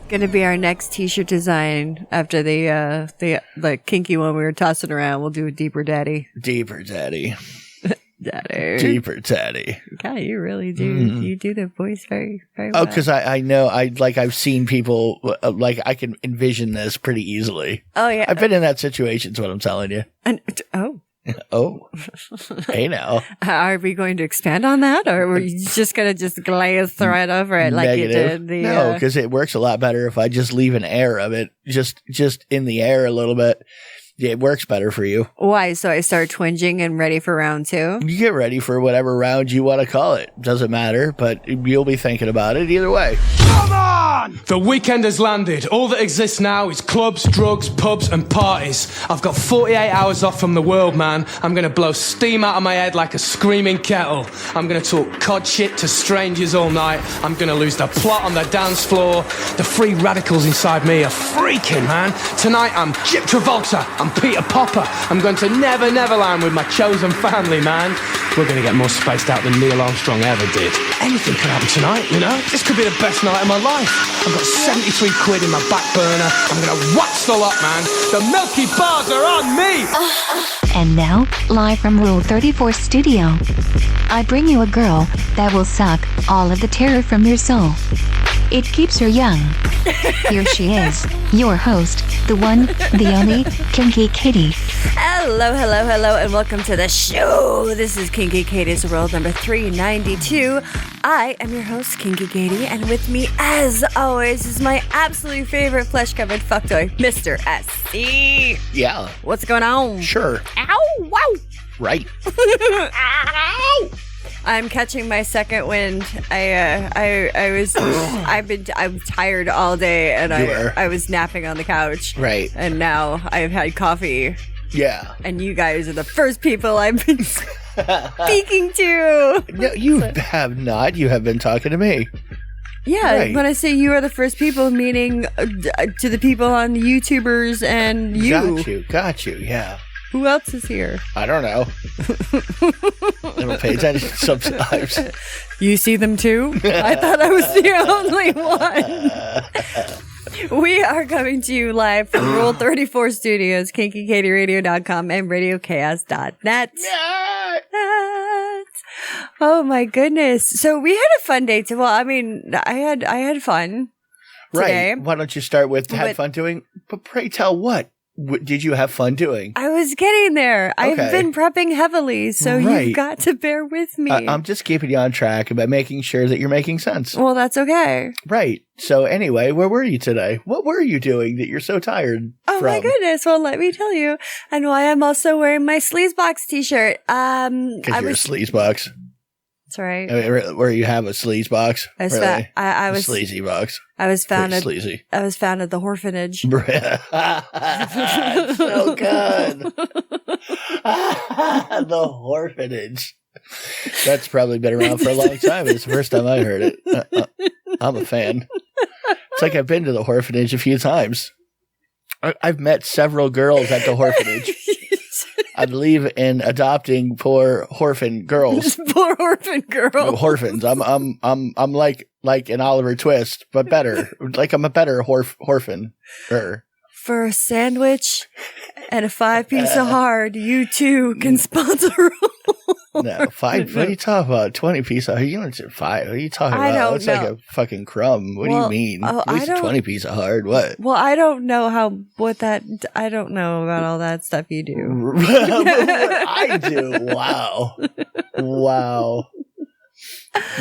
Gonna be our next t-shirt design after the kinky one we were tossing around. We'll do a deeper daddy. Deeper daddy. Daddy. Deeper daddy. God, you really do. You do the voice very, very well. Oh, because I know I've seen people I can envision this pretty easily. Oh yeah, I've been in that situation. Is what I'm telling you. Oh, hey now. Are we going to expand on that, or were you just going to just glaze right over it like Negative. you did? No, because it works a lot better if I just leave an air of it, just in the air a little bit. Yeah, it works better for you. Why? So I start twinging and ready for round 2? You get ready for whatever round you want to call it. Doesn't matter, but you'll be thinking about it either way. Come on! The weekend has landed. All that exists now is clubs, drugs, pubs, and parties. I've got 48 hours off from the world, man. I'm going to blow steam out of my head like a screaming kettle. I'm going to talk cod shit to strangers all night. I'm going to lose the plot on the dance floor. The free radicals inside me are freaking, man. Tonight I'm Chip Travolta. I'm Peter Popper. I'm going to Never Neverland with my chosen family, man. We're going to get more spaced out than Neil Armstrong ever did. Anything could happen tonight, you know? This could be the best night of my life. I've got 73 quid in my back burner. I'm going to watch the lot, man. The Milky Bars are on me! And now, live from Rule 34 Studio, I bring you a girl that will suck all of the terror from your soul. It keeps her young. Here she is, your host, the one, the only, Kinky Katie. Hello, and welcome to the show. This is Kinky Katie's World number 392. I am your host, Kinky Katie, and with me, as always, is my absolute favorite flesh-covered fuck toy, Mr. SC. Yeah. What's going on? Sure. Ow! Wow! Right. Ow! I'm catching my second wind. I'm tired all day, and I was napping on the couch. Right. And now I've had coffee. Yeah. And you guys are the first people I've been speaking to. No, you have not. You have been talking to me. Yeah, right. When I say you are the first people, meaning to the people on the YouTubers and you. Got you, yeah. Who else is here? I don't know. I don't pay attention sometimes. You see them too? I thought I was the only one. We are coming to you live from Rule 34 Studios, KinkyKatieRadio.com, and RadioChaos.net. Oh my goodness! So we had a fun day too. Well, I mean, I had fun today. Right. Why don't you start with had fun doing? But pray tell what did you have fun doing? I was getting there. Okay. I've been prepping heavily, so right. You've got to bear with me. I'm just keeping you on track about making sure that you're making sense. Well, that's okay. Right. So anyway, where were you today? What were you doing that you're so tired Oh from? my goodness. Well, let me tell you. And why I'm also wearing my Sleazebox t-shirt. Because you're a sleaze box. That's right. I mean, where you have a sleaze box. I was really? I was sleazy box. I was found at sleazy. I was found at the orphanage. So good. The orphanage. That's probably been around for a long time. It's the first time I heard it. I'm a fan. It's like I've been to the orphanage a few times. I've met several girls at the orphanage. I believe in adopting poor orphan girls. Poor orphan girls. Orphans. I'm like an Oliver Twist, but better. Like I'm a better orphan. For a sandwich and a 5-piece of hard, you too can sponsor a No, 5. What are you talking about? 20-piece of hard? You don't say 5. What are you talking about? I don't That's know. like a fucking crumb. What do you mean? At least a 20-piece of hard. What? Well, I don't know I don't know about all that stuff you do. I do. Wow.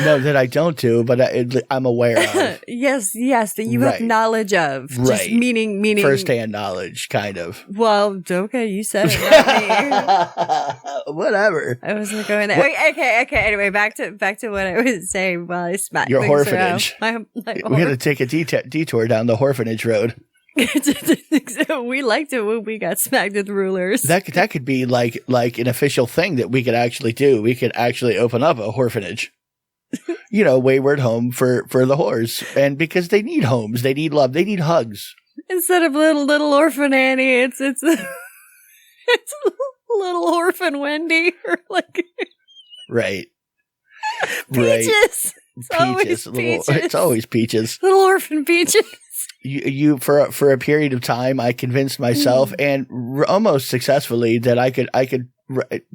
No, that I don't do, but I'm aware of. Yes, that you have knowledge of. Just right. Meaning first-hand knowledge, kind of. Well, okay, you said it. Not me. Whatever. I wasn't going there. Okay. Anyway, back to what I was saying while I smacked your things orphanage. around. We had to take a detour down the orphanage road. We liked it when we got smacked with rulers. That could be like an official thing that we could actually do. We could actually open up a orphanage. You know, wayward home for the whores. And because they need homes, they need love, they need hugs. Instead of little orphan Annie, it's little orphan Wendy or like right. Peaches. Right. Peaches. It's always Peaches. Little orphan Peaches. You for a period of time, I convinced myself and almost successfully that I could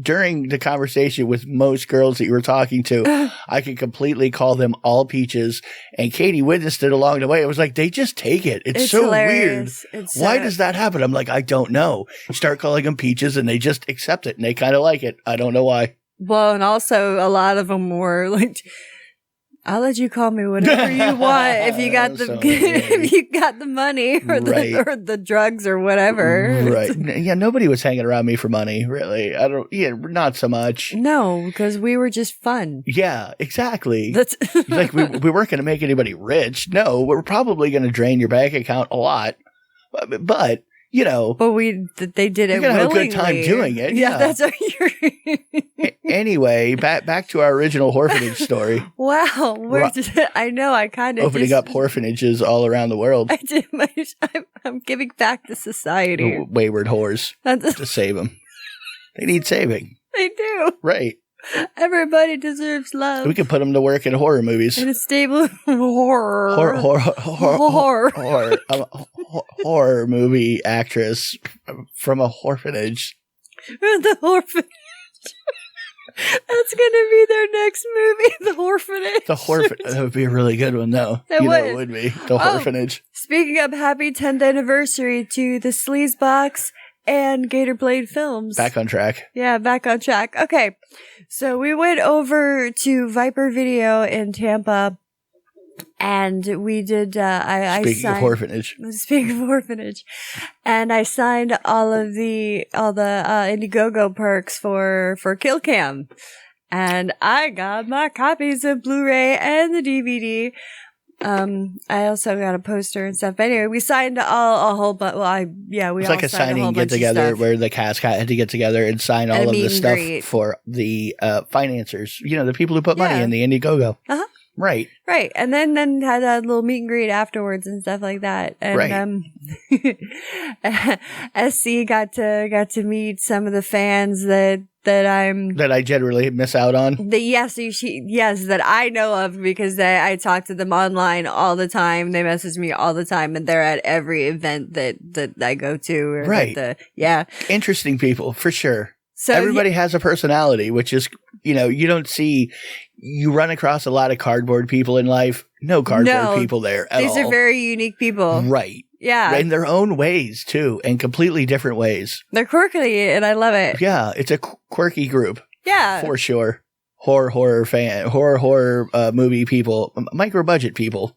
during the conversation with most girls that you were talking to, I could completely call them all peaches. And Katie witnessed it along the way. It was like, they just take it. It's so hilarious. weird. Why does that happen? I'm like, I don't know. You start calling them peaches and they just accept it and they kind of like it. I don't know why. Well, and also a lot of them were like, I'll let you call me whatever you want if you got the if you got the money or the drugs or whatever. Right. Yeah, nobody was hanging around me for money, really. Not so much. No, because we were just fun. Yeah, exactly. Like we weren't going to make anybody rich. No, we're probably going to drain your bank account a lot. But you know, but they did it. You're gonna have a good time doing it. Yeah, that's what you're. Anyway, back to our original orphanage story. Wow, I know. I kind of opening up orphanages all around the world. I did. I'm giving back to society. Wayward whores to save them. They need saving. They do. Right. Everybody deserves love. We could put them to work in horror movies. In a stable of horror. Horror movie actress from a orphanage. The orphanage. That's going to be their next movie, The Orphanage. That would be a really good one, though. It would be. The Orphanage. Speaking of happy 10th anniversary to the Sleazebox and Gator Blade Films. Back on track. Yeah, back on track. Okay. So we went over to Viper Video in Tampa and we did, Speaking of orphanage. And I signed all the Indiegogo perks for Kill Cam. And I got my copies of Blu-ray and the DVD. I also got a poster and stuff. But anyway, we signed a whole bunch. It's like a signing get together where the cast had to get together and sign all of the stuff for the financiers. You know, the people who put money in the Indiegogo. Uh-huh. Right. Right. And then had a little meet and greet afterwards and stuff like that. And SC got to meet some of the fans that I generally miss out on. That I know of because I talk to them online all the time. They message me all the time and they're at every event that I go to. Right. Interesting people for sure. So everybody has a personality, which is, you run across a lot of cardboard people in life. No cardboard people there at all. These are very unique people. Right. Yeah. In their own ways, too, and completely different ways. They're quirky, and I love it. Yeah, it's a quirky group. Yeah. For sure. Horror movie people, micro-budget people.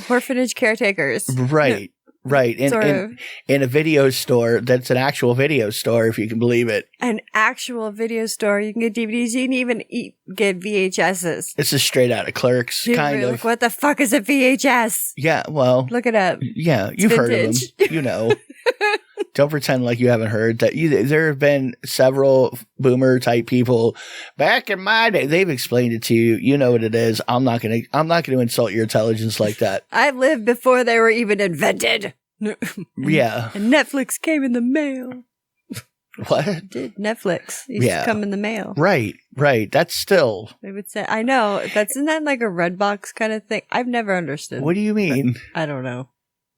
Orphanage caretakers. Right. Right. In a video store that's an actual video store, if you can believe it. An actual video store. You can get DVDs. You can even get VHSs. It's just straight out of Clerks, kind of. Like, what the fuck is a VHS? Yeah, well. Look it up. Yeah, you've heard of them. You know. Don't pretend like you haven't heard that. There have been several boomer type people back in my day. They've explained it to you. You know what it is. I'm not gonna insult your intelligence like that. I've lived before they were even invented. Yeah. And Netflix came in the mail. What? Did Netflix used to come in the mail? Right. That's still. They would say, I know. Isn't that like a Redbox kind of thing? I've never understood. What do you mean? I don't know.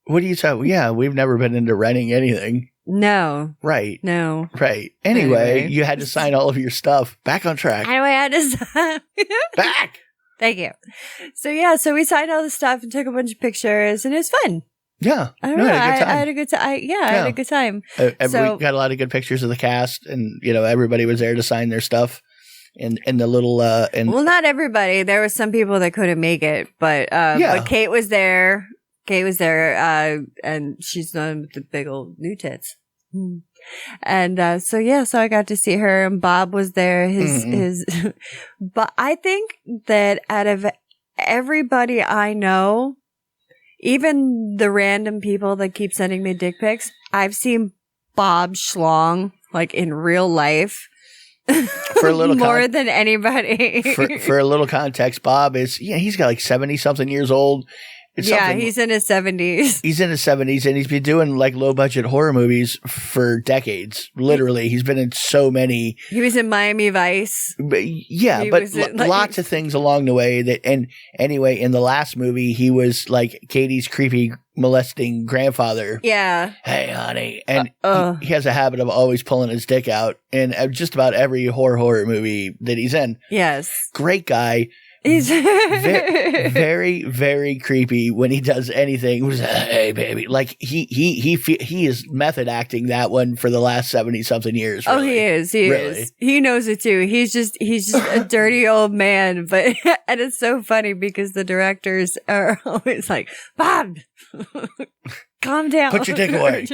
What do you say? Yeah, we've never been into renting anything. No. Right. No. Right. Anyway, you had to sign all of your stuff. Back on track. Anyway, I had to sign. Back. Thank you. So we signed all the stuff and took a bunch of pictures, and it was fun. Yeah. I don't know. I had a good time. I had a good time. We got a lot of good pictures of the cast, and everybody was there to sign their stuff. And the little well, not everybody. There were some people that couldn't make it, but Kate was there. And she's the one with the big old new tits. And so I got to see her, and Bob was there. But I think that out of everybody I know, even the random people that keep sending me dick pics, I've seen Bob Schlong like in real life. For a little more than anybody. For a little context, Bob is he's got like 70 something years old. He's in his 70s. He's in his 70s, and he's been doing like low budget horror movies for decades. Literally, he's been in so many. He was in Miami Vice. Lots of things along the way. And anyway, in the last movie, he was like Katie's creepy molesting grandfather. Yeah. Hey, honey. And he has a habit of always pulling his dick out in just about every horror movie that he's in. Yes. Great guy. He's very, very creepy when he does anything. He was, hey, baby. Like, he is method acting that one for the last 70-something years. Really. Oh, he is. He is. He knows it, too. He's just a dirty old man. But and it's so funny because the directors are always like, Bob, calm down. Put your dick away.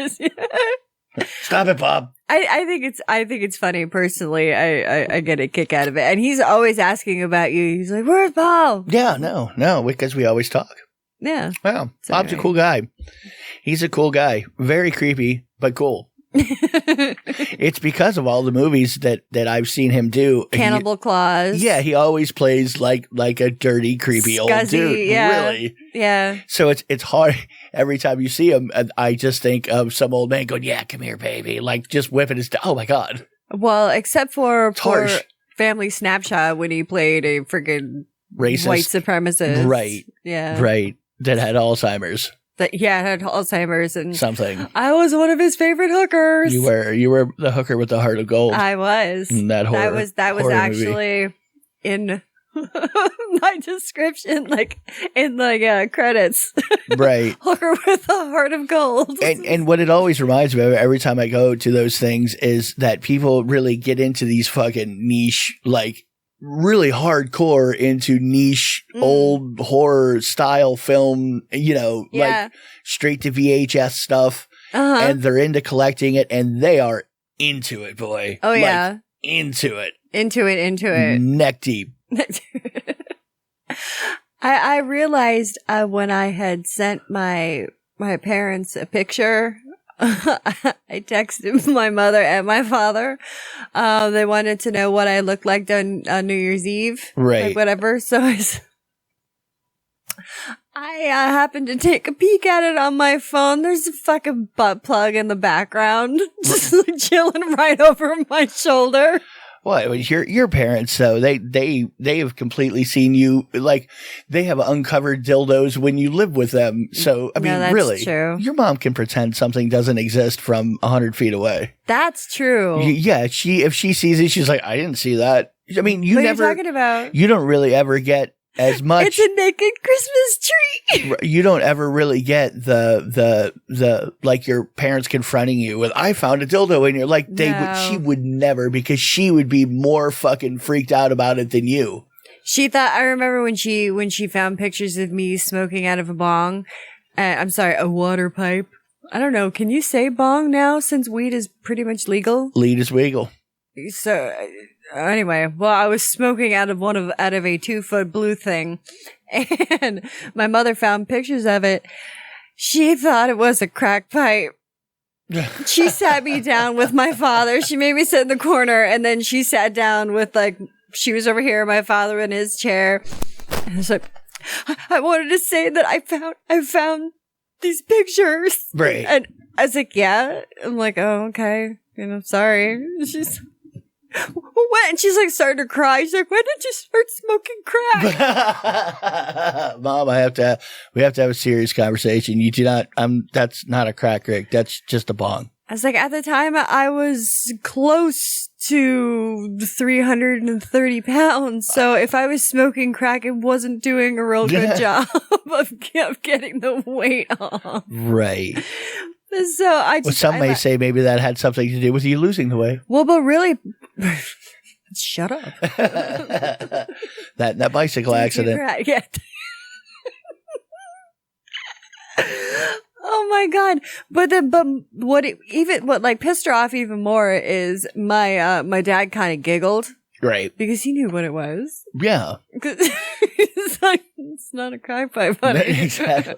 Stop it, Bob. I think it's funny personally. I get a kick out of it. And he's always asking about you. He's like, where's Bob? Yeah, no, because we always talk. Yeah. Wow. Bob's a cool guy. He's a cool guy. Very creepy, but cool. It's because of all the movies that I've seen him do. Cannibal Claws. Yeah, he always plays like a dirty, creepy old dude. Yeah. Really. Yeah. So it's hard every time you see him. And I just think of some old man going, "Yeah, come here, baby," like just whipping his. Oh my god. Well, except for Family Snapshot when he played a freaking racist white supremacist. Right. Yeah. Right. That had Alzheimer's. Had Alzheimer's and something. I was one of his favorite hookers. You were the hooker with the heart of gold. I was. In that was actually movie. In my description, like in the credits. Right. Hooker with a heart of gold. And what it always reminds me of every time I go to those things is that people really get into these fucking niche, like really hardcore into niche old horror style film, like straight to VHS stuff. And they're into collecting it and they are into it, boy. Oh, yeah. Into it. Into it. Neck deep. I realized when I had sent my parents a picture, I texted my mother and my father. They wanted to know what I looked like on New Year's Eve. Right. Like whatever. So I happened to take a peek at it on my phone. There's a fucking butt plug in the background, just like, chilling right over my shoulder. Well, your parents though, they have completely seen you, like they have uncovered dildos when you live with them. So I mean, that's really, true. Your mom can pretend something doesn't exist from 100 feet away. That's true. Yeah, if she sees it, she's like, I didn't see that. I mean, what are you talking about? You don't really ever get as much. It's a naked Christmas tree. You don't ever really get the like your parents confronting you with, I found a dildo, and you're like, she would never, because she would be more fucking freaked out about it than you. She thought, I remember when she found pictures of me smoking out of a bong. I'm sorry, a water pipe. I don't know. Can you say bong now since weed is pretty much legal? Lead is legal. So anyway, well, I was smoking out of a 2-foot blue thing, and my mother found pictures of it. She thought it was a crack pipe. She sat me down with my father. She made me sit in the corner, and then she sat down with, like, she was over here, my father in his chair. And I was like, I wanted to say that I found these pictures. Right. And I was like, yeah. I'm like, oh, okay. Sorry. She's when? And she's like starting to cry. She's like, when did you start smoking crack? Mom, we have to have a serious conversation. You do not, that's not a crack, Rick. That's just a bong. I was like, at the time I was close to 330 pounds. So if I was smoking crack, it wasn't doing a real good job of getting the weight off. Right. So some may say maybe that had something to do with you losing the weight. Well, but really, shut up. that bicycle accident. Yeah. Oh my god! But what pissed her off even more is my dad kind of giggled. Right. Because he knew what it was. Yeah. It's like, it's not a crack pipe, honey. Exactly.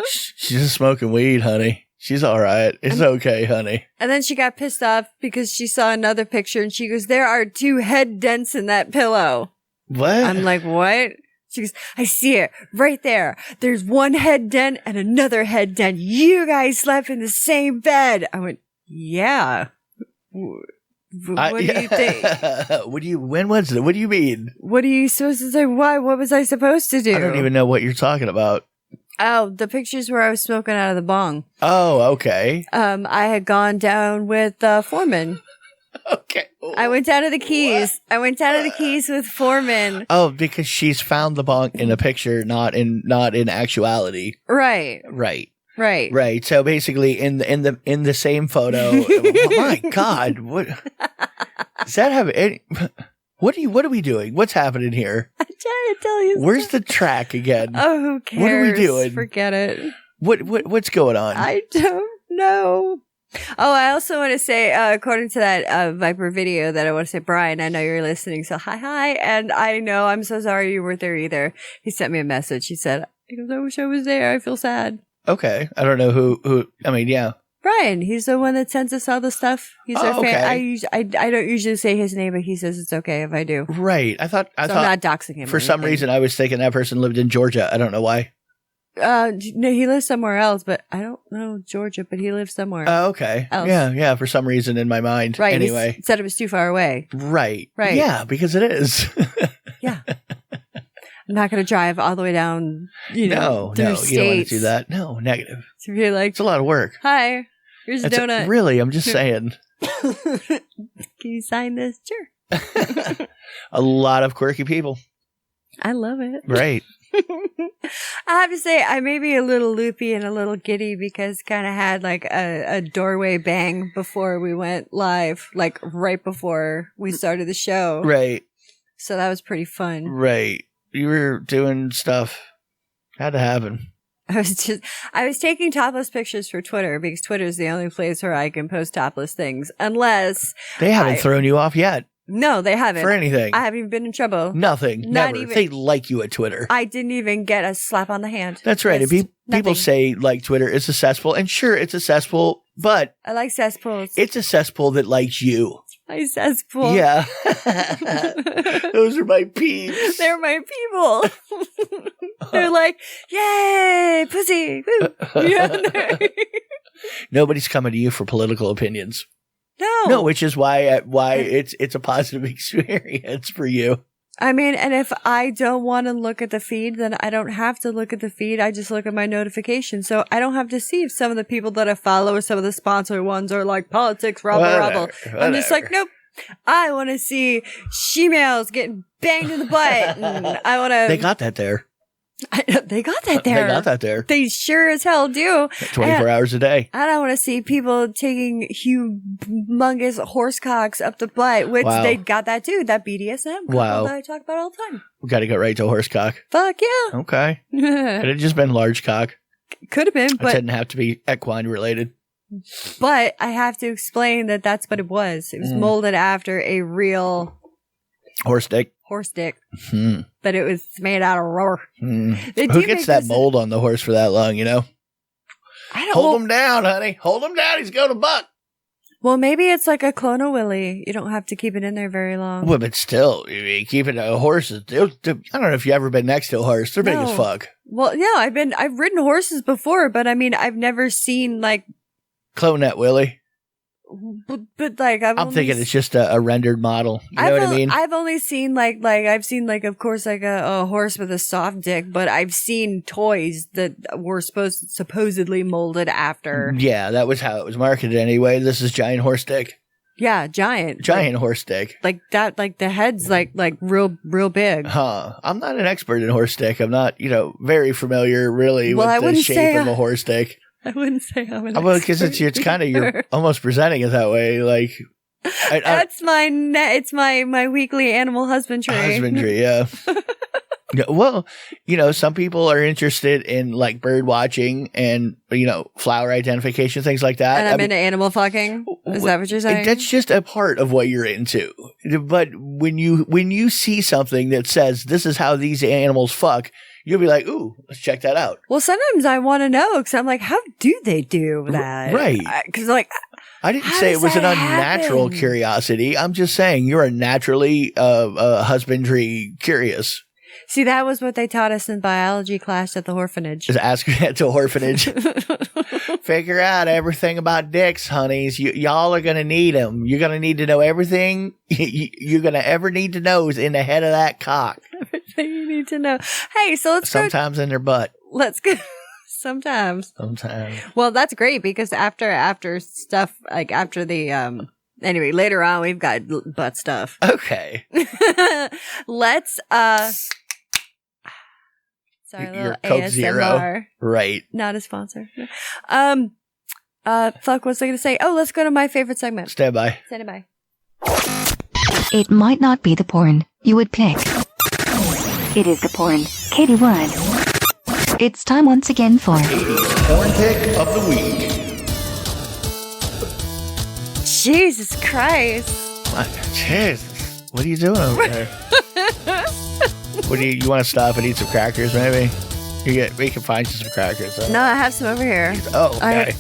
She's just smoking weed, honey. She's all right. It's okay, honey. And then she got pissed off because she saw another picture and she goes, there are 2 head dents in that pillow. What? I'm like, what? She goes, I see it right there. There's 1 head dent and another head dent. You guys slept in the same bed. I went, yeah. What do you think? When was it? What do you mean? What are you supposed to say? Why? What was I supposed to do? I don't even know what you're talking about. Oh, the pictures where I was smoking out of the bong. Oh, okay. I had gone down with Foreman. Okay. I went down to the Keys. I went down to the Keys with Foreman. Oh, because she's found the bong in a picture, not in actuality. Right. Right. So basically, in the same photo. Oh my God, what does that have? What are we doing? What's happening here? I'm trying to tell you. Where's the track again? Oh, who cares? What are we doing? Forget it. What's going on? I don't know. Oh, I also want to say, according to that Viper video, that I want to say, Brian, I know you're listening, so hi, and I know I'm so sorry you weren't there either. He sent me a message. He said, I wish I was there. I feel sad. Okay, I don't know who. I mean, yeah. Brian, he's the one that sends us all the stuff. He's our fan. Okay. I don't usually say his name, but he says it's okay if I do. Right. I thought I'm not doxing him. For some reason, I was thinking that person lived in Georgia. I don't know why. No, he lives somewhere else, but I don't know Georgia, but he lives somewhere. Oh, okay. Else. Yeah. For some reason in my mind. Right. Anyway. He said it was too far away. Right. Right. Yeah, because it is. Yeah. I'm not going to drive all the way down, through you don't want to states. do that. No, negative. To be like, It's a lot of work. hi, here's a donut. Really, I'm just saying. Can you sign this? Sure. A lot of quirky people. I love it. Right. I have to say, I may be a little loopy and a little giddy because kind of had like a doorway bang before we went live, like right before we started the show. Right. So that was pretty fun. Right. You were doing stuff. Had to happen. I was taking topless pictures for Twitter because Twitter is the only place where I can post topless things unless they haven't thrown you off yet. No, they haven't. For anything. I haven't even been in trouble. Nothing. Not Never. even. They like you at Twitter. I didn't even get a slap on the hand. That's right. People say like Twitter is a cesspool, and sure, it's a cesspool, but I like cesspools. It's a cesspool that likes you. My cesspool. Yeah. Those are my peeps. They're my people. They're like, yay, pussy. Woo. Yeah, Nobody's coming to you for political opinions. No, which is why it's a positive experience for you. I mean, and if I don't want to look at the feed, then I don't have to look at the feed. I just look at my notifications. So I don't have to see if some of the people that I follow or some of the sponsored ones are like politics, rabble. I'm just like, nope. I want to see she-males getting banged in the butt. And I want to. They got that there. They got that there. They got that there. They sure as hell do. 24 hours a day. I don't want to see people taking humongous horse cocks up the butt, which they got that too. That BDSM that I talk about all the time. We got to get right to horse cock. Fuck yeah. Okay. Could have just been large cock. Could have been, but it didn't have to be equine related. But I have to explain that that's what it was. It was molded after a real horse dick. Mm-hmm. But it was made out of rubber. Who gets that mold on the horse for that long, I don't Hold him down, honey. Hold him down. He's going to buck. Well, maybe it's like a 𝓚𝓚𝓵. You don't have to keep it in there very long. Well, but still, keeping a horse, I don't know if you've ever been next to a horse. They're big as fuck. Well, yeah, I've ridden horses before, but I mean, I've never seen like 𝓚𝓚𝓵. But like I'm thinking it's just a rendered model. You know what I mean? I've only seen I've seen of course a horse with a soft dick, but I've seen toys that were supposedly molded after. Yeah, that was how it was marketed anyway. This is giant horse dick. Yeah, giant horse dick. Like that, like the head's like real big. Huh. I'm not an expert in horse dick. I'm not, very familiar really with the shape of a horse dick. I wouldn't say I'm an expert. Because it's kind of, you're almost presenting it that way. Like, that's it's my weekly animal husbandry. Yeah. Yeah. Well, some people are interested in like bird watching and, flower identification, things like that. And I'm into animal fucking. Is that what you're saying? That's just a part of what you're into. But when you see something that says this is how these animals fuck, you'll be like, ooh, let's check that out. Well, sometimes I want to know because I'm like, how do they do that? Right. Because I didn't say it was an unnatural curiosity. I'm just saying you're a naturally husbandry curious. See, that was what they taught us in biology class at the orphanage. Just ask at the orphanage. Figure out everything about dicks, honeys. Y'all are going to need them. You're going to need to know everything you're going to ever need to know is in the head of that cock. Everything you need to know. Hey, so let's Sometimes in their butt. Let's go. Sometimes. Sometimes. Well, that's great because after stuff, like after the, anyway, later on we've got butt stuff. Okay. Let's, sorry, a little Your Coke ASMR. Zero. Right. Not a sponsor. Fuck, what was I going to say? Oh, let's go to my favorite segment. Stand by. Stand by. It might not be the porn you would pick. It is the porn Katie would. It's time once again for Porn pick of the week. Jesus Christ. Jesus. What are you doing over there? What do you want to stop and eat some crackers, maybe? We can find you some crackers. Huh? No, I have some over here. Oh, okay.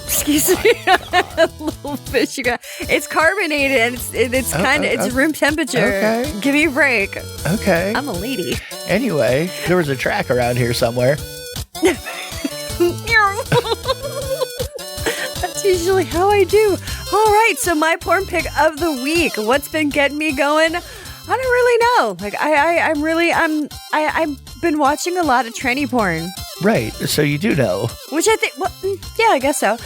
Excuse me. A little fish. It's carbonated and it's kind of it's room temperature. Okay. Give me a break. Okay. I'm a lady. Anyway, there was a track around here somewhere. That's usually how I do. All right, so my porn pick of the week. What's been getting me going? I don't really know. Like I've been watching a lot of tranny porn. Right. So you do know. Which I think, well, yeah, I guess so.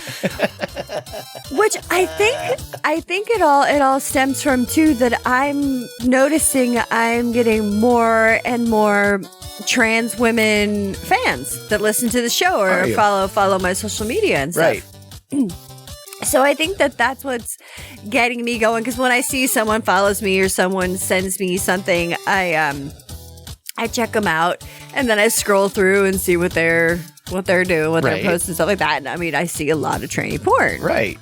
Which I think it all stems from too that I'm noticing I'm getting more and more trans women fans that listen to the show or follow my social media and stuff. Right. So I think that's what's getting me going because when I see someone follows me or someone sends me something, I check them out and then I scroll through and see what they're doing, what they're posting, stuff like that. And I mean, I see a lot of tranny porn. Right.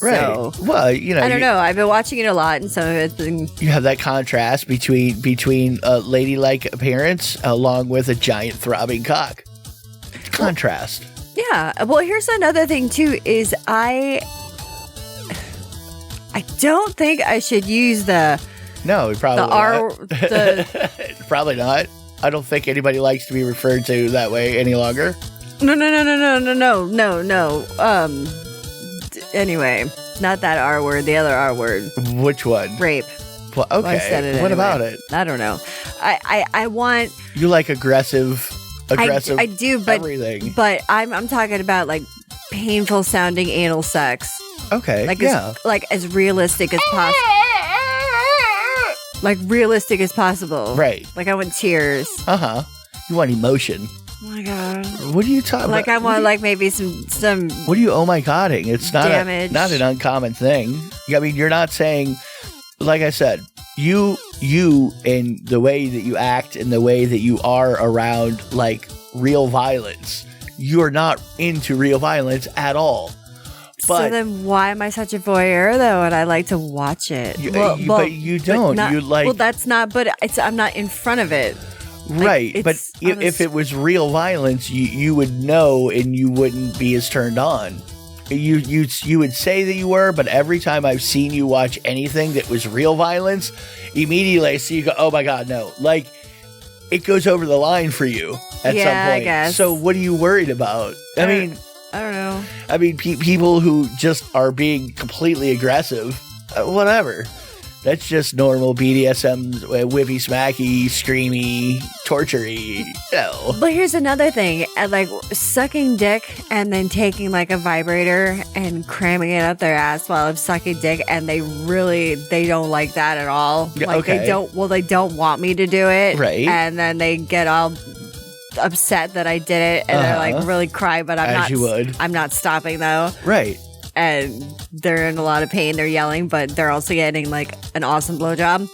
Right. So, well, I don't know. I've been watching it a lot, and some of it's been. You have that contrast between a ladylike appearance along with a giant throbbing cock. Contrast. Yeah. Well, here's another thing too: is I don't think I should use the. No, probably not. Probably not. I don't think anybody likes to be referred to that way any longer. No. Anyway, not that R word, the other R word. Which one? Rape. Well, okay. Well, I said it what anyway. about it? I don't know. I want. You like aggressive. I do, but everything. But I'm talking about like painful sounding anal sex. Okay. Like yeah. as realistic as possible. Like realistic as possible. Right. Like I want tears. Uh-huh. You want emotion. Oh my god. What are you talking about? Like I want like maybe some What are you oh my godding? It's not damage. Not an uncommon thing. I mean, you're not saying, like I said, you and the way that you act and the way that you are around like real violence, you're not into real violence at all. But so then why am I such a voyeur though? And I like to watch it. But you don't. You like. Well, that's not. But I'm not in front of it. Right. Like, but if it was real violence, you would know and you wouldn't be as turned on. You would say that you were, but every time I've seen you watch anything that was real violence, immediately I see you go, oh my God, no. Like, it goes over the line for you at some point. I guess. So what are you worried about? I mean, I don't know. I mean, people who just are being completely aggressive, whatever. That's just normal BDSM, whippy, smacky, screamy, torture-y, But here's another thing. Like, sucking dick and then taking, like, a vibrator and cramming it up their ass while I'm sucking dick, and they don't like that at all. Like, okay. They don't want me to do it. Right. And then they get all upset that I did it, and they're, like, really cry, but I'm not stopping, though. Right. And they're in a lot of pain. They're yelling, but they're also getting like an awesome blowjob.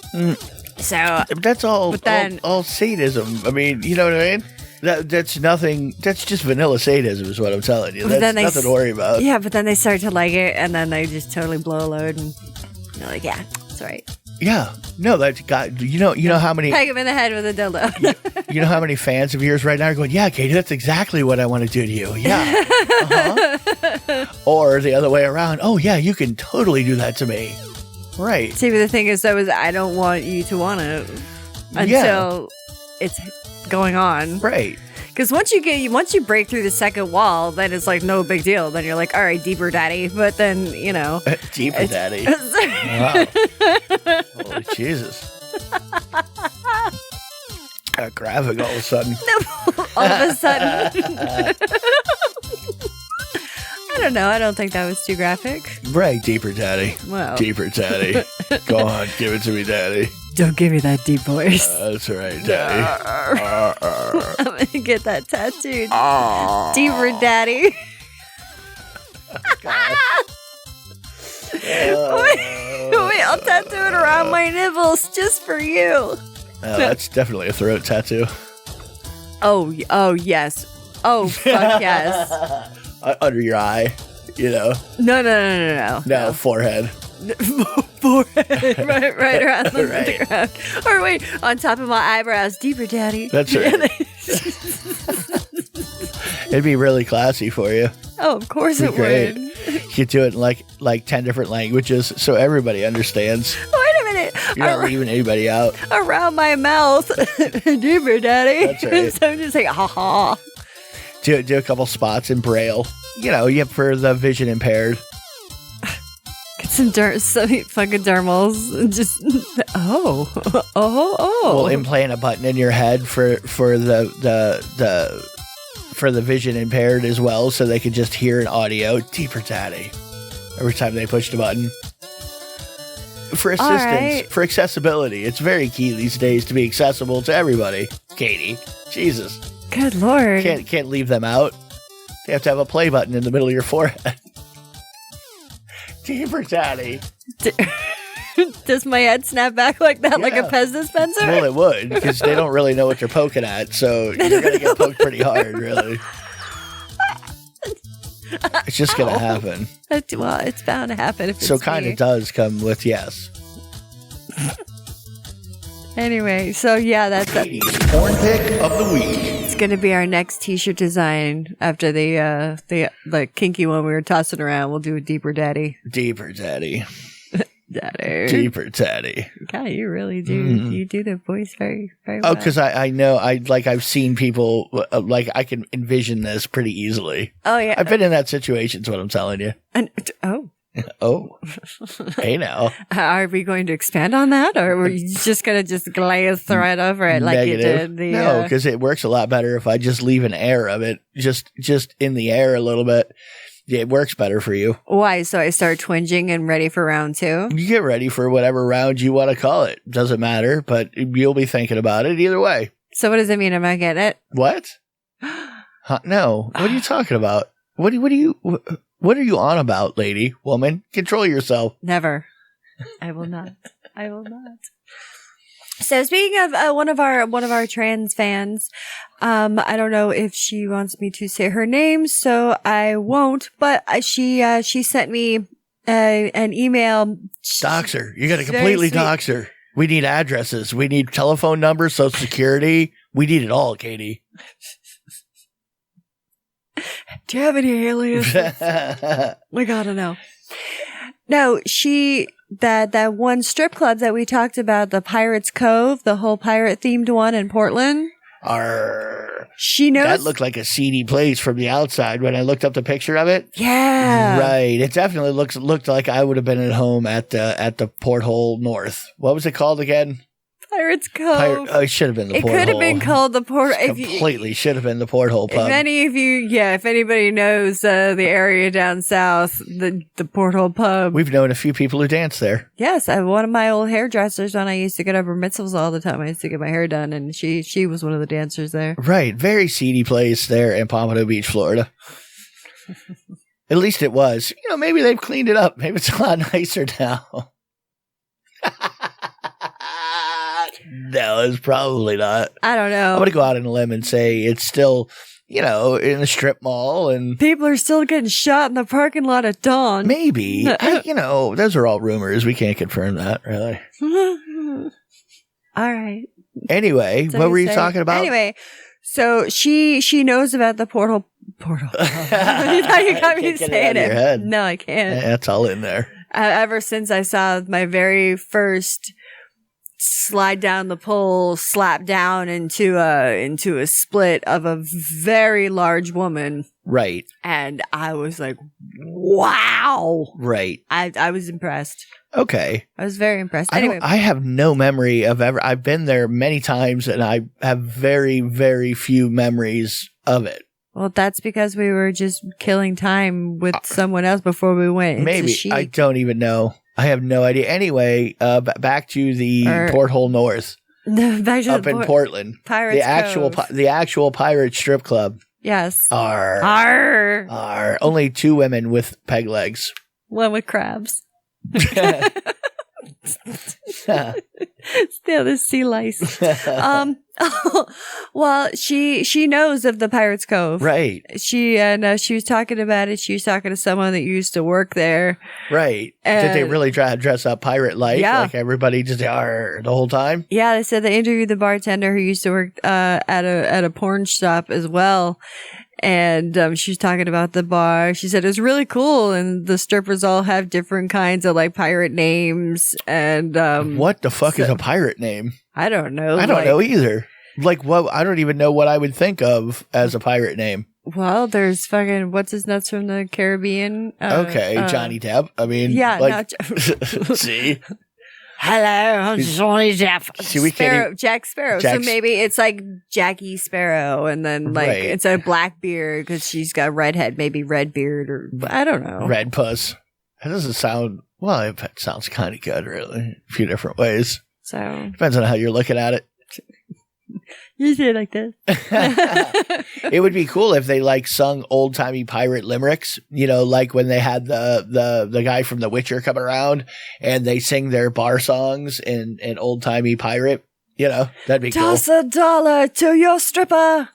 So that's all sadism. I mean, you know what I mean? That's nothing. That's just vanilla sadism, is what I'm telling you. That's nothing to worry about. Yeah, but then they start to like it, and then they just totally blow a load, and they're like, "Yeah, it's all right." Yeah, no, that's got you know how many peg him in the head with a dildo. You know how many fans of yours right now are going, yeah, Katie, that's exactly what I want to do to you. Yeah. Or the other way around. Oh, yeah, you can totally do that to me. Right. See, but the thing is, though, is I don't want you to want it until it's going on. Right. Because once you break through the second wall, then it's like no big deal. Then you're like, all right, deeper daddy. But then, deeper daddy. Wow. Holy Jesus. Got graphic all of a sudden. All of a sudden. I don't know. I don't think that was too graphic. Right, deeper, daddy. Wow. Deeper, daddy. Go on, give it to me, daddy. Don't give me that deep voice. That's right, daddy. I'm going to get that tattooed. Deeper, daddy. Wait, I'll tattoo it around my nipples just for you. That's definitely a throat tattoo. Oh, yes. Oh, fuck yes. Under your eye, you know. No. Forehead. Forehead, right around the ground. Or wait, on top of my eyebrows, deeper, daddy. That's right. It'd be really classy for you. Oh, of course it Great. would. You could do it in like 10 different languages so everybody understands. Wait a minute. You're not leaving anybody out. Around my mouth. Deeper, daddy. That's right. So I'm just like, ha ha. Do a couple spots in Braille. You know, for the vision impaired. Get some fucking dermals. Just, oh. We'll implant a button in your head for the vision impaired as well, so they can just hear an audio. Deeper, daddy. Every time they push the button. For assistance, right. For accessibility. It's very key these days to be accessible to everybody. Katie. Jesus. Good Lord. Can't leave them out. They have to have a play button in the middle of your forehead. Deeper, daddy. Does my head snap back like that, like a Yeah. Pez dispenser? Well, it would, because they don't really know what they're poking at, so you're going to get poked pretty hard, really. It's just going to happen. Well, it's bound to happen if it's So kind me. of does come with yes. Anyway, so yeah, that's Katie's porn pick of the week. it's going to be our next T-shirt design after the kinky one we were tossing around. We'll do a deeper daddy. Deeper, daddy. Daddy. Deeper, daddy. God, you really do. You do the voice very, very well. Oh, because I know, I've seen people, I can envision this pretty easily. Oh yeah. I've been in that situation, is what I'm telling you. Oh. Oh. Hey now. Are we going to expand on that, or were you just going to just glaze right over it like Negative. you did the? No, because it works a lot better if I just leave an air of it, just in the air a little bit. Yeah, it works better for you. Why? So I start twinging and ready for round two? You get ready for whatever round you want to call it. Doesn't matter, but you'll be thinking about it either way. So what does it mean? Am I getting it? What? Huh, no. What are you talking about? What are you on about, lady, woman? Control yourself. Never. I will not. I will not. So speaking of one of our trans fans, I don't know if she wants me to say her name, so I won't. But she sent me an email. Dox her. You got to Very completely sweet. dox her. We need addresses. We need telephone numbers, social security. We need it all, Katie. Do you have any aliases? We gotta know. No, that one strip club that we talked about, the Pirates Cove, the whole pirate themed one in Portland. She knows. That looked like a seedy place from the outside when I looked up the picture of it. Yeah. Right. It definitely looked like I would have been at home at the Porthole North. What was it called again? Pirates Cove. It should have been the It Porthole. could have been called the Port. Completely should have been the Porthole pub. If anybody knows the area down south, the Porthole pub. We've known a few people who dance there. Yes, one of my old hairdressers when I used to get over mitzvahs all the time. I used to get my hair done, and she was one of the dancers there. Right. Very seedy place there in Pompano Beach, Florida. At least it was. Maybe they've cleaned it up. Maybe it's a lot nicer now. No, it's probably not. I don't know. I'm going to go out on a limb and say it's still, in a strip mall and People are still getting shot in the parking lot at dawn. maybe, those are all rumors. We can't confirm that, really. All right. Anyway, So what were you you say- talking about? Anyway, so she knows about the portal. You got me Can't get it saying out of your head. No, I can't. That's all in there. Ever since I saw my very first slide down the pole, slap down into a split of a very large woman, Right. and I was like, wow. Right. I was impressed. Okay. I was very impressed. I Anyway, have no memory of ever. I've been there many times, and I have very, very few memories of it. well, that's because we were just killing time with someone else before we went into Maybe. Chic. I don't even know. I have no idea. Anyway, back to the Porthole North. Back to up in Portland. Pirates the actual pirate strip club. Yes. Are only 2 women with peg legs. One with crabs. Still the sea lice. Well, she knows of the Pirates Cove. Right. She was talking about it. She was talking to someone that used to work there. Right. Did they really try to dress up pirate like? Yeah. Like everybody just the whole time? Yeah, they said they interviewed the bartender who used to work at a porn shop as well. And she was talking about the bar. She said it was really cool, and the strippers all have different kinds of like pirate names. And what the fuck is a pirate name? I don't know. I don't know either. Like what? I don't even know what I would think of as a pirate name. Well, there's fucking what's his nuts from the Caribbean. Okay, Johnny Depp. I mean, yeah. Like, see. Hello, I'm Johnny Depp. See, we can't Jack Sparrow. So maybe it's like Jackie Sparrow, and then like it's a black beard because she's got redhead, maybe red beard, or I don't know. Red puss. That doesn't sound well. It sounds kind of good, really. A few different ways. So depends on how you're looking at it. You say it like this. It would be cool if they like sung old timey pirate limericks, you know, like when they had the guy from The Witcher come around and they sing their bar songs in old timey pirate, you know, that'd be cool. Toss $1 to your stripper.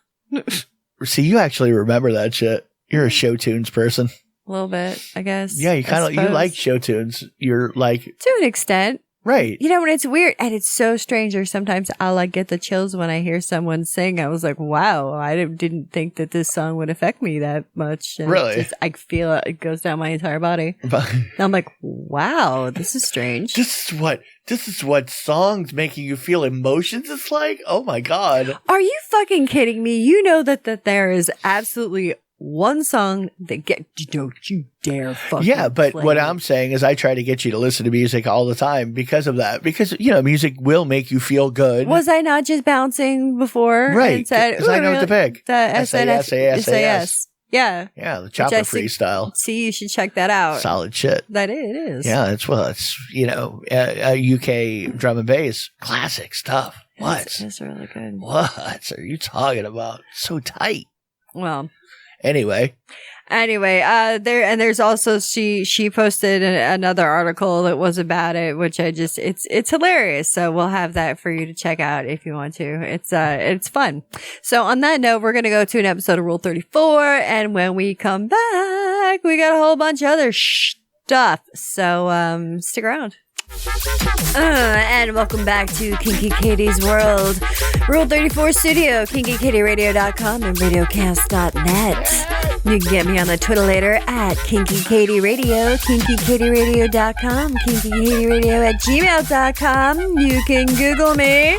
See, you actually remember that shit. You're a show tunes person. A little bit, I guess. Yeah, you like show tunes. You're like to an extent. Right. You know, when it's weird and it's so strange, or sometimes I'll like get the chills when I hear someone sing. I was like, wow, I didn't think that this song would affect me that much. And really? I feel it goes down my entire body. And I'm like, wow, this is strange. This is what songs making you feel emotions is like? Oh my God. Are you fucking kidding me? You know that there is absolutely one song that don't you dare fucking but play what it. I'm saying is I try to get you to listen to music all the time because of that. Because, you know, music will make you feel good. Was I not just bouncing before? Right. And said, Because I know what to pick. The SAS. Yeah. Yeah, the chopper freestyle. See, you should check that out. Solid shit. It is. Yeah, it's you know, UK drum and bass. Classic stuff. What? It's really good. What are you talking about? So tight. Well. Anyway, there's also she posted another article that was about it, which it's hilarious. So we'll have that for you to check out if you want to. It's fun. So on that note, we're gonna go to an episode of Rule 34, and when we come back, we got a whole bunch of other stuff. So stick around. And welcome back to Kinky Katie's World. Rule 34 Studio, KinkyKatieRadio.com and RadioCast.net. You can get me on the Twitter later at Kinky Katie Radio, KinkyKatieRadio.com, KinkyKatieRadio@gmail.com. You can Google me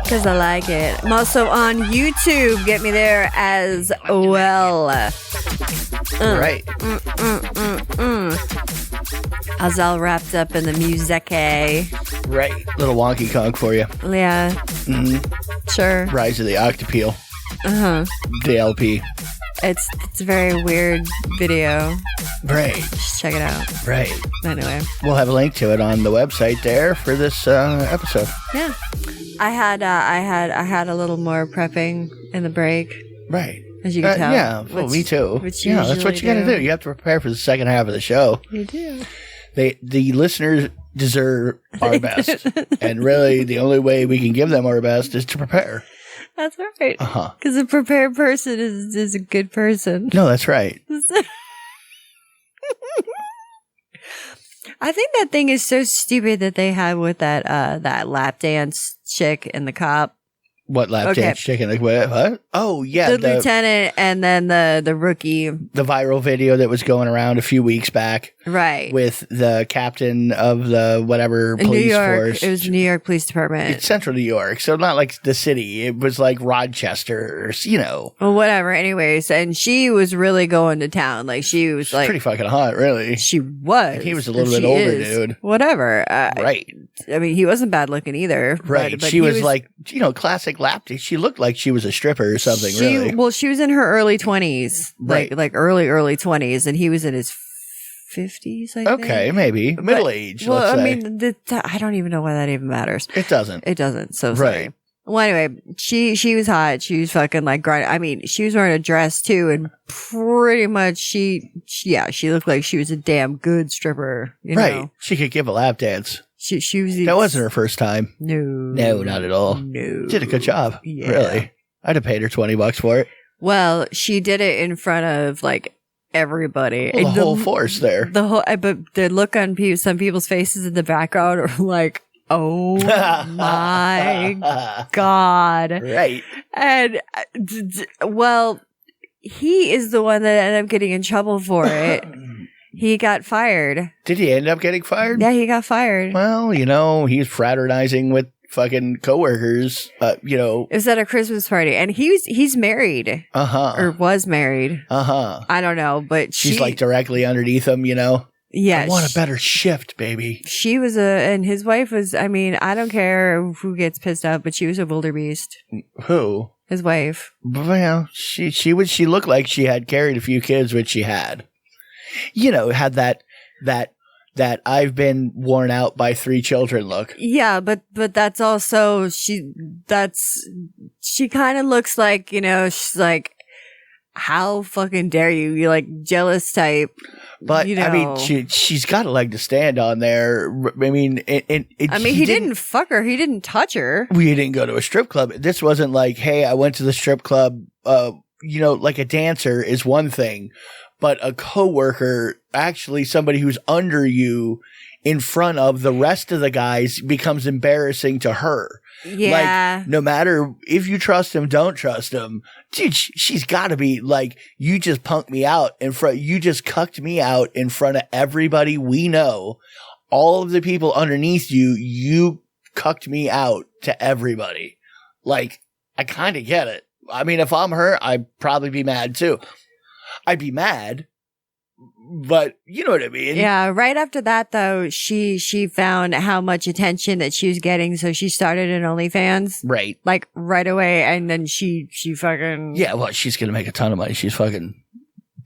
because I like it. I'm also on YouTube. Get me there as well. Right. I was all wrapped up in the music. Right. Little wonky conk for you. Yeah. Mm-hmm. Sure. Rise of the Octopeel. Uh-huh. DLP. It's a very weird video. Right. Just check it out. Right. Anyway. We'll have a link to it on the website there for this episode. Yeah. I had a little more prepping in the break. Right. As you can tell. Yeah. Well, me too. Yeah, that's what you got to do. You have to prepare for the second half of the show. You do. The listeners deserve our best. And really, the only way we can give them our best is to prepare. That's right. Uh-huh. Because a prepared person is a good person. No, that's right. I think that thing is so stupid that they had with that lap dance chick and the cop. What lap dance chicken? Like what? Oh yeah, the lieutenant and then the rookie. The viral video that was going around a few weeks back, right? With the captain of the whatever police force. It was New York Police Department. It's Central New York, so not like the city. It was like Rochester, Well, whatever. Anyways, and she was really going to town. Like she was like pretty fucking hot, really. She was. And he was a little bit older, dude. Whatever. Right. I mean, he wasn't bad looking either. Right. But she was like, classic lap dance. She looked like she was a stripper or something, really. Well, she was in her early 20s. Right. Like early 20s. And he was in his 50s, I think. Okay, maybe. Middle age, well, let's say. I mean, I don't even know why that even matters. It doesn't. It doesn't. So sorry. Right. Well, anyway, she was hot. She was fucking like grinding. I mean, she was wearing a dress too, and pretty much she looked like she was a damn good stripper. You know? She could give a lap dance. She was. That wasn't her first time. No, not at all. No, did a good job. Yeah. Really, I'd have paid her $20 for it. Well, she did it in front of like everybody. Well, the whole force there. But the look on some people's faces in the background are like, oh my God. Right. And, well, he is the one that ended up getting in trouble for it. He got fired. Did he end up getting fired? Yeah, he got fired. Well, he's fraternizing with fucking coworkers, It was at a Christmas party, and he's married. Or was married. I don't know, but she's like directly underneath him, Yeah. I want a better shift, baby. She was and his wife was, I mean, I don't care who gets pissed off, but she was a wildebeest. Who? His wife. Well, she looked like she had carried a few kids, which she had. Had that I've been worn out by 3 children look. Yeah, but that's also she kind of looks like, she's like, how fucking dare you? You're like jealous type. But I mean, she's got a leg to stand on there. I mean, he didn't fuck her. He didn't touch her. We didn't go to a strip club. This wasn't like, hey, I went to the strip club. Like a dancer is one thing, but a coworker, actually somebody who's under you in front of the rest of the guys, becomes embarrassing to her. Yeah. Like, no matter if you trust him, don't trust him. Dude, she's got to be like, you just punked me out you just cucked me out in front of everybody we know. All of the people underneath you cucked me out to everybody. Like, I kind of get it. I mean, if I'm her, I'd probably be mad too. I'd be mad, but you know what I mean? Yeah. Right after that, though, she found how much attention that she was getting, so she started an OnlyFans. Right. Like right away, and then she fucking. Yeah, well, she's gonna make a ton of money. She's fucking.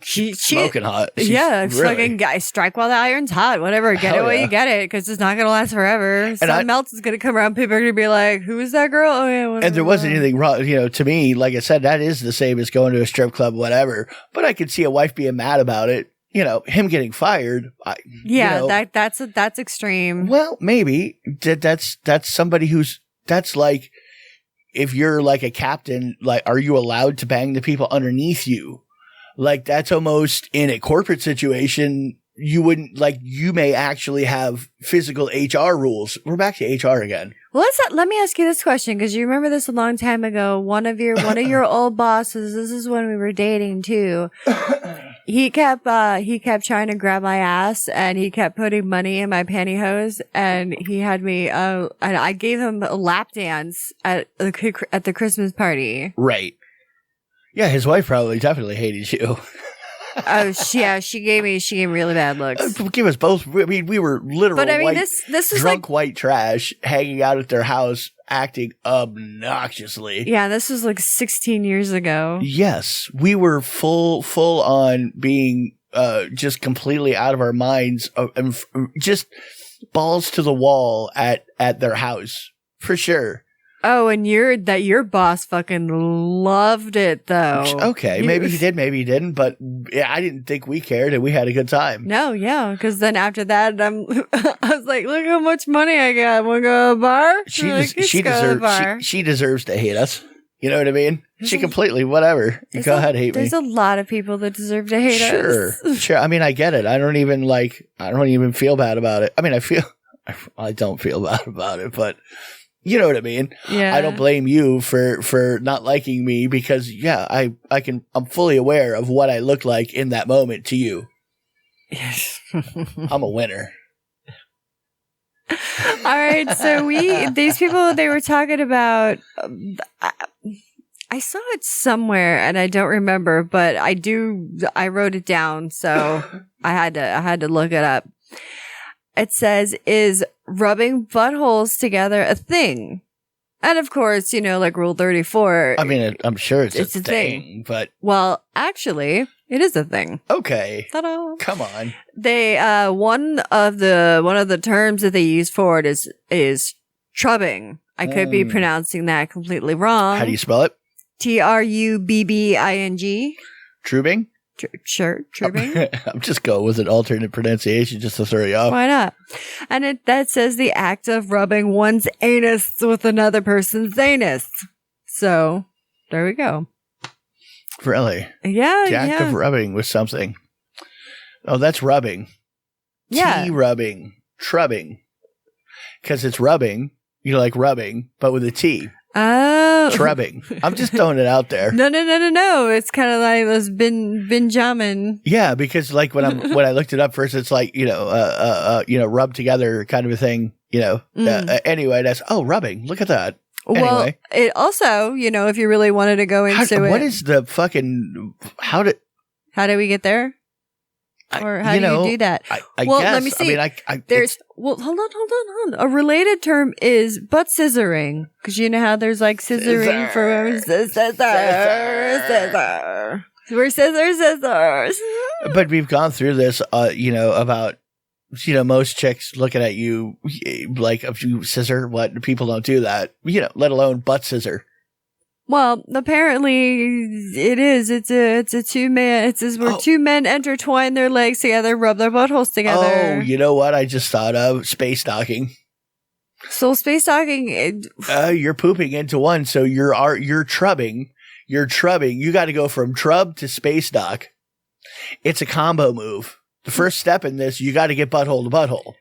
Smoking hot. It's fucking guys. Strike while the iron's hot. Whatever. Get it while you get it, because it's not gonna last forever. Something else is gonna come around. People are gonna be like, "Who is that girl?" Oh yeah. Whatever. And there wasn't anything wrong. To me, like I said, that is the same as going to a strip club, whatever. But I could see a wife being mad about it. Him getting fired. That's extreme. Well, maybe that's somebody that's like, if you're like a captain, like, are you allowed to bang the people underneath you? Like, that's almost in a corporate situation. You wouldn't, like, you may actually have physical HR rules. We're back to HR again. Well, let me ask you this question, because you remember this a long time ago. One of your old bosses, this is when we were dating too. He kept trying to grab my ass, and he kept putting money in my pantyhose, and he had me, and I gave him a lap dance at the Christmas party. Right. Yeah, his wife probably definitely hated you. Oh, she gave me really bad looks. Give us both. I mean, we were literally, but I mean, this was drunk like white trash hanging out at their house, acting obnoxiously. Yeah, this was like 16 years ago. Yes, we were full on being just completely out of our minds, and just balls to the wall at their house for sure. Oh, and your boss fucking loved it, though. Okay, maybe he did, maybe he didn't, but yeah, I didn't think we cared, and we had a good time. No, yeah, because then after that, I was like, look how much money I got. Want to go to a bar? She deserves to hate us. You know what I mean? She completely, whatever. Go ahead, hate me. There's a lot of people that deserve to hate us. Sure. I mean, I get it. I don't even feel bad about it. I mean, I don't feel bad about it, but You know what I mean? Yeah. I don't blame you for not liking me because I'm fully aware of what I look like in that moment to you. Yes. I'm a winner. All right, so these people, they were talking about, I saw it somewhere and I don't remember, but I wrote it down, so I had to look it up. It says, is rubbing buttholes together a thing? And of course, like Rule 34. I mean, I'm sure it's a thing, but well, actually, it is a thing. Okay. Ta-da. Come on. They one of the terms that they use for it is trubbing. I could be pronouncing that completely wrong. How do you spell it? Trubbing. Trubbing? Sure, trubbing. I'm just going with an alternate pronunciation just to throw you off. Why not? And that says the act of rubbing one's anus with another person's anus. So there we go. Really? Yeah. The act of rubbing with something. Oh, that's rubbing. Yeah. T-rubbing. Trubbing. Because it's rubbing, like rubbing, but with a T. Oh. Trubbing. I'm just throwing it out there. No. It's kind of like those Benjamin. Yeah, because like when I looked it up first, it's like, rub together kind of a thing, anyway, that's, rubbing. Look at that. Anyway. Well, it also, if you really wanted to go into it. What is the fucking, how did we get there? Or how do you do that? I well, guess. let me see. I mean, there's hold on. A related term is butt scissoring, because you know how there's like scissoring for scissors. We're scissors. But we've gone through this, about most chicks looking at you like if you scissor. What people don't do that, let alone butt scissor. Well, apparently it is. It's a two man. It says where two men intertwine their legs together, rub their buttholes together. Oh, you know what? I just thought of space docking. So space docking. You're pooping into one, so you're trubbing. You're trubbing. You got to go from trub to space dock. It's a combo move. The first step in this, you got to get butthole to butthole.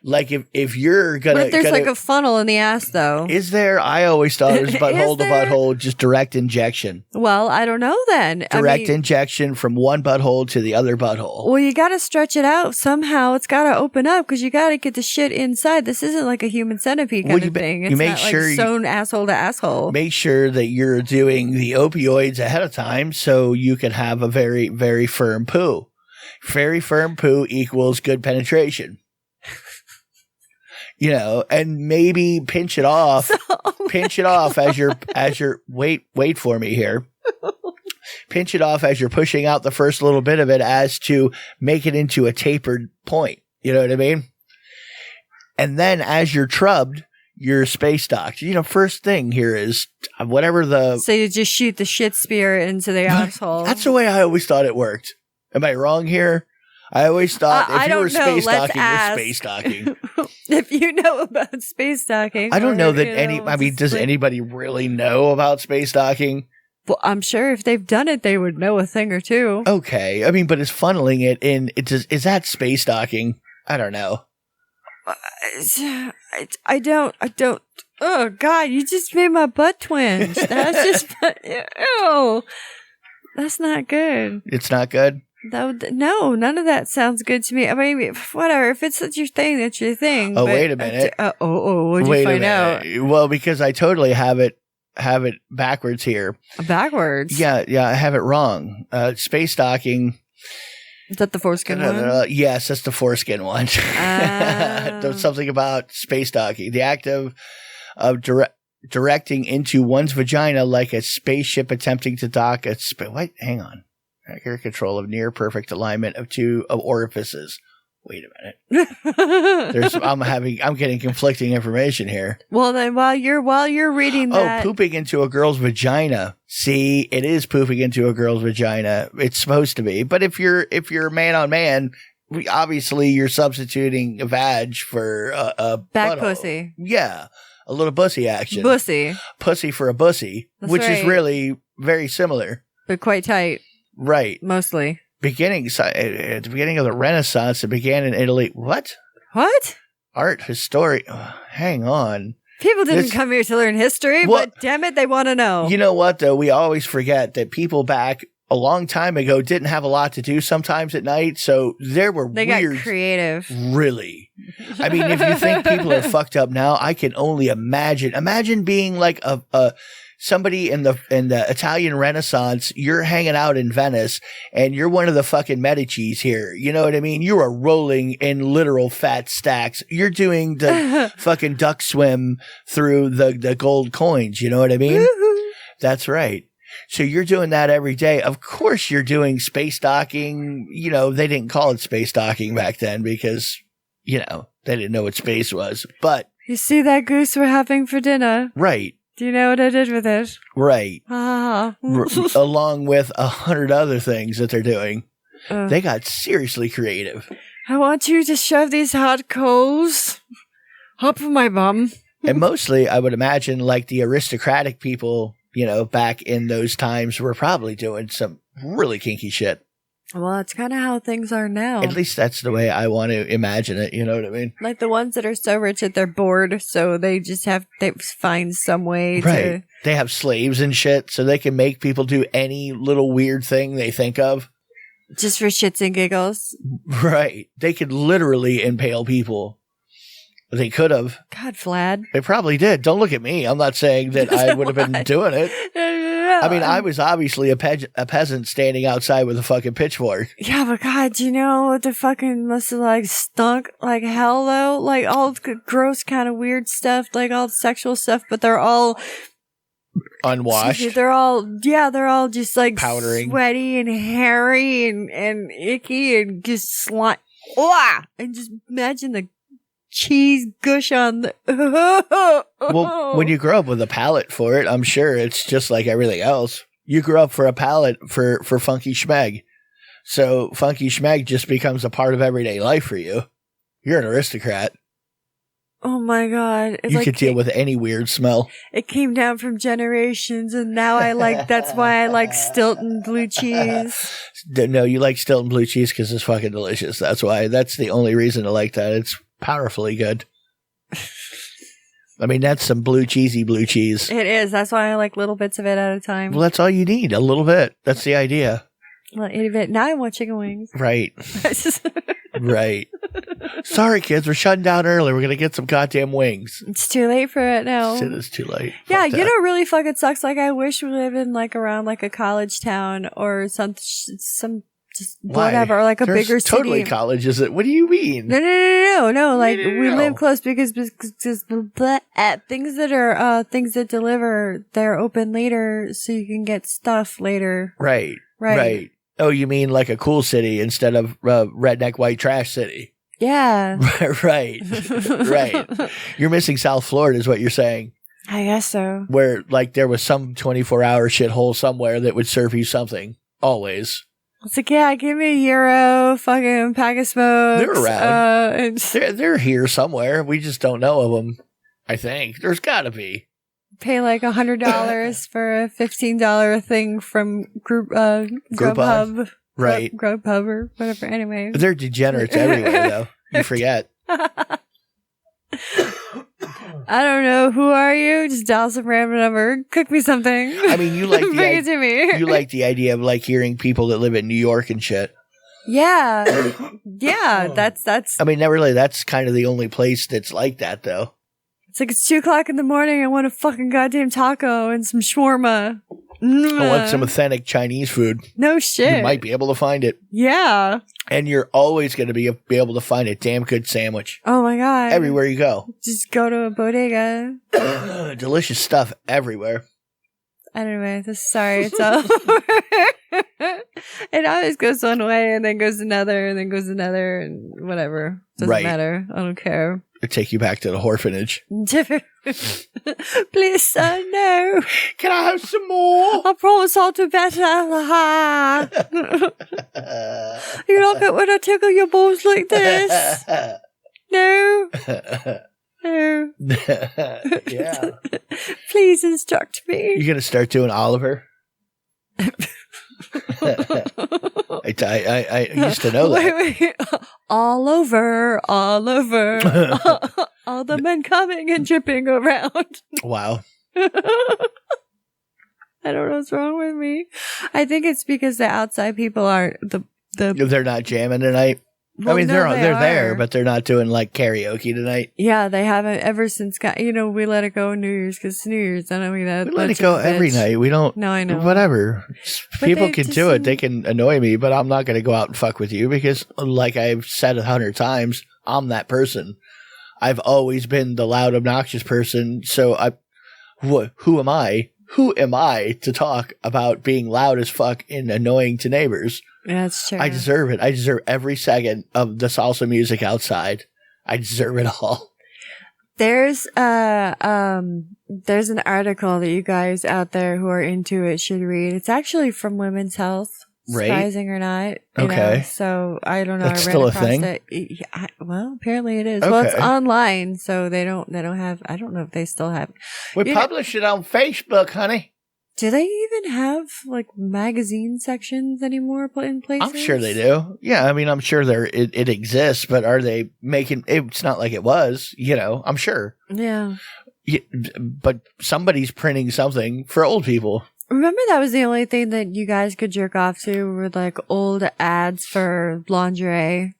Like if you're gonna, but there's like a funnel in the ass, though. Is there? I always thought it was butthole to butthole, just direct injection. Well, I don't know then. Direct injection from one butthole to the other butthole. Well, you got to stretch it out somehow. It's got to open up because you got to get the shit inside. This isn't like a human centipede kind of thing. It's not like sewn asshole to asshole. Make sure that you're doing the opioids ahead of time so you can have a very, very firm poo. Very firm poo equals good penetration. And maybe pinch it off as you're wait for me here. Pinch it off as you're pushing out the first little bit of it as to make it into a tapered point. You know what I mean? And then as you're trubbed, you're space docked. First thing here is whatever the. So you just shoot the shit spear into the asshole. That's the way I always thought it worked. Am I wrong here? I always thought if you were space docking, you're space docking. If you know about space docking. I don't know that does anybody really know about space docking? Well, I'm sure if they've done it, they would know a thing or two. Okay. But it's funneling it in. Is that space docking? I don't know. I don't. Oh, God, you just made my butt twinge. That's just. Ew. That's not good. It's not good? No, none of that sounds good to me. I mean, whatever. If it's your thing, that's your thing. Oh, wait a minute. What'd you find out? Well, because I totally have it backwards here. Backwards? Yeah, I have it wrong. Space docking. Is that the foreskin one? Yes, that's the foreskin one. There's something about space docking. The act of directing into one's vagina like a spaceship attempting to dock a what? Hang on. Air control of near perfect alignment of two orifices. Wait a minute. I'm getting conflicting information here. Well, then while you're reading that, pooping into a girl's vagina. See, it is pooping into a girl's vagina. It's supposed to be, but if you're man on man, obviously you're substituting a vag for a back butthole. pussy. Yeah, a little bussy action. Pussy for a bussy, which is really very similar, but quite tight. Right. Mostly. At the beginning of the Renaissance, it began in Italy. What? Art history. Hang on. People didn't come here to learn history, but damn it, they want to know. You know what, though? We always forget that people back a long time ago didn't have a lot to do sometimes at night, so they got creative. Really. I mean, if you think people are fucked up now, I can only imagine. Imagine being like somebody in the Italian Renaissance. You're hanging out in Venice, and you're one of the fucking Medici's here. You know what I mean? You are rolling in literal fat stacks. You're doing the fucking duck swim through the gold coins. You know what I mean? Woo-hoo. That's right. So you're doing that every day. Of course you're doing space docking. You know, they didn't call it space docking back then because, you know, they didn't know what space was. But you see that goose we're having for dinner? Right. Do you know what I did with it? Right. Ah. Along with 100 other things that they're doing. They got seriously creative. I want you to shove these hot coals up my bum. And mostly, I would imagine, like the aristocratic people, you know, back in those times were probably doing some really kinky shit. Well, that's kind of how things are now. At least that's the way I want to imagine it. You know what I mean? Like the ones that are so rich that they're bored, so they find some way to... They have slaves and shit, so they can make people do any little weird thing they think of. Just for shits and giggles. Right. They could literally impale people. They could have. God, Vlad. They probably did. Don't look at me. I'm not saying that I would have been doing it. No. I mean, I was obviously a peasant standing outside with a fucking pitchfork. Yeah, but God, you know, the fucking must have like stunk like hell though. Like all gross kind of weird stuff, like all the sexual stuff, but they're all unwashed. They're all just like powdering, sweaty and hairy and icky and just slime. And just imagine the cheese gush on the... Well, when you grow up with a palate for it, I'm sure it's just like everything else. You grew up for a palate for funky schmeg. So funky schmeg just becomes a part of everyday life for you. You're an aristocrat. Oh my God. You could deal with any weird smell. It came down from generations, and now that's why I like Stilton blue cheese. No, you like Stilton blue cheese because it's fucking delicious. That's why. That's the only reason to like that. It's powerfully good. I mean, that's some cheesy blue cheese. It is. That's why I like little bits of it at a time. Well, that's all you need. A little bit. That's the idea. Well, a bit. Now I want chicken wings. Right. Right. Sorry, kids. We're shutting down early. We're going to get some goddamn wings. It's too late for it now. It is too late. Yeah, you know, really fucking sucks. Like, I wish we lived in like around like a college town or some just whatever, or like a bigger city. Totally college, is it? What do you mean? No. Like we live close because things that deliver, they're open later, so you can get stuff later. Right. Oh, you mean like a cool city instead of redneck white trash city? Yeah. Right. You're missing South Florida, is what you're saying. I guess so. Where like there was some 24-hour shithole somewhere that would serve you something always. It's like, yeah, give me a euro, fucking pack of smokes. They're around. They're here somewhere. We just don't know of them. I think there's got to be. Pay like $100 for a $15 thing from Grubhub. Right. Grubhub or whatever. Anyway. They're degenerates everywhere, though. You forget. I don't know. Who are you? Just dial some random number. Cook me something. I mean, you like bring it to me. You like the idea of like hearing people that live in New York and shit. Yeah. Yeah. That's. I mean, not really. That's kind of the only place that's like that, though. It's like it's 2:00 in the morning. I want a fucking goddamn taco and some shawarma. I want some authentic Chinese food. No shit. You might be able to find it. Yeah. And you're always going to be able to find a damn good sandwich. Oh my God. Everywhere you go. Just go to a bodega. Delicious stuff everywhere. Anyway, sorry, it's all it always goes one way and then goes another and then goes another and whatever. Doesn't matter. I don't care. It'll take you back to the orphanage. Please, sir, no. Can I have some more? I promise I'll do better. You like it when I tickle your balls like this? No. No. Yeah. Please instruct me. You're going to start doing Oliver? I used to know that. Wait. All over. all the men coming and tripping around. Wow. I don't know what's wrong with me. I think it's because the outside people aren't They're not jamming tonight. Well, I mean, no, they're are. there, but they're not doing like karaoke tonight. Yeah, they haven't ever since. We let it go New Year's because it's New Year's. I know we let it go every night. We don't. No, I know. Whatever. But People they can just do it. seem- They can annoy me, but I'm not going to go out and fuck with you because, like I've said 100 times, I'm that person. I've always been the loud, obnoxious person. So who am I? Who am I to talk about being loud as fuck and annoying to neighbors? Yeah, that's true. I deserve it. I deserve every second of the salsa music outside. I deserve it all. There's an article that you guys out there who are into it should read. It's actually from Women's Health, Right. surprising or not. Okay. So I don't know. That's I ran still a across thing? it. Yeah, well, apparently it is. Well, it's Okay. online, so they don't have. I don't know if they still have. We You know- publish it on Facebook, honey. Do they even have like magazine sections anymore in places? I'm sure they do. Yeah, I mean, I'm sure it exists, but are they making? It's not like it was. I'm sure. Yeah. Yeah, but somebody's printing something for old people. Remember that was the only thing that you guys could jerk off to were like old ads for lingerie.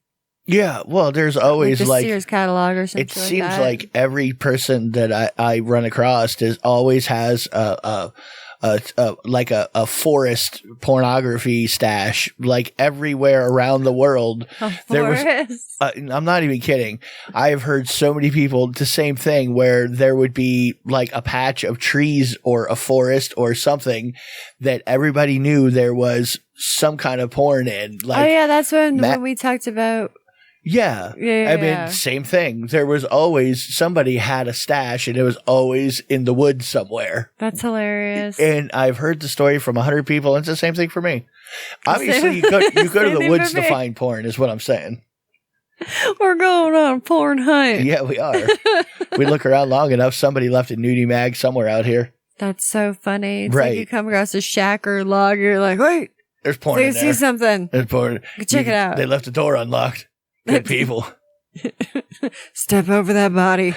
Yeah, well, there's always the like Sears catalog or something. it seems that. like every person that I run across always has a forest pornography stash, like everywhere around the world. There was. I'm not even kidding. I have heard so many people the same thing where there would be like a patch of trees or a forest or something that everybody knew there was some kind of porn in. Like, oh yeah, that's when we talked about. Yeah. Yeah, I mean, same thing. There was always somebody had a stash and it was always in the woods somewhere. That's hilarious. And I've heard the story from 100 people. And it's the same thing for me. Obviously, you go to Same the thing woods for to me. find porn is what I'm saying. We're going on a porn hunt. Yeah, we are. We look around long enough. Somebody left a nudie mag somewhere out here. That's so funny. It's Right. like you come across a shack or a log, you're like, wait, There's porn they in see there. something. There's porn. Check it out. They left the door unlocked. Good people. Step over that body.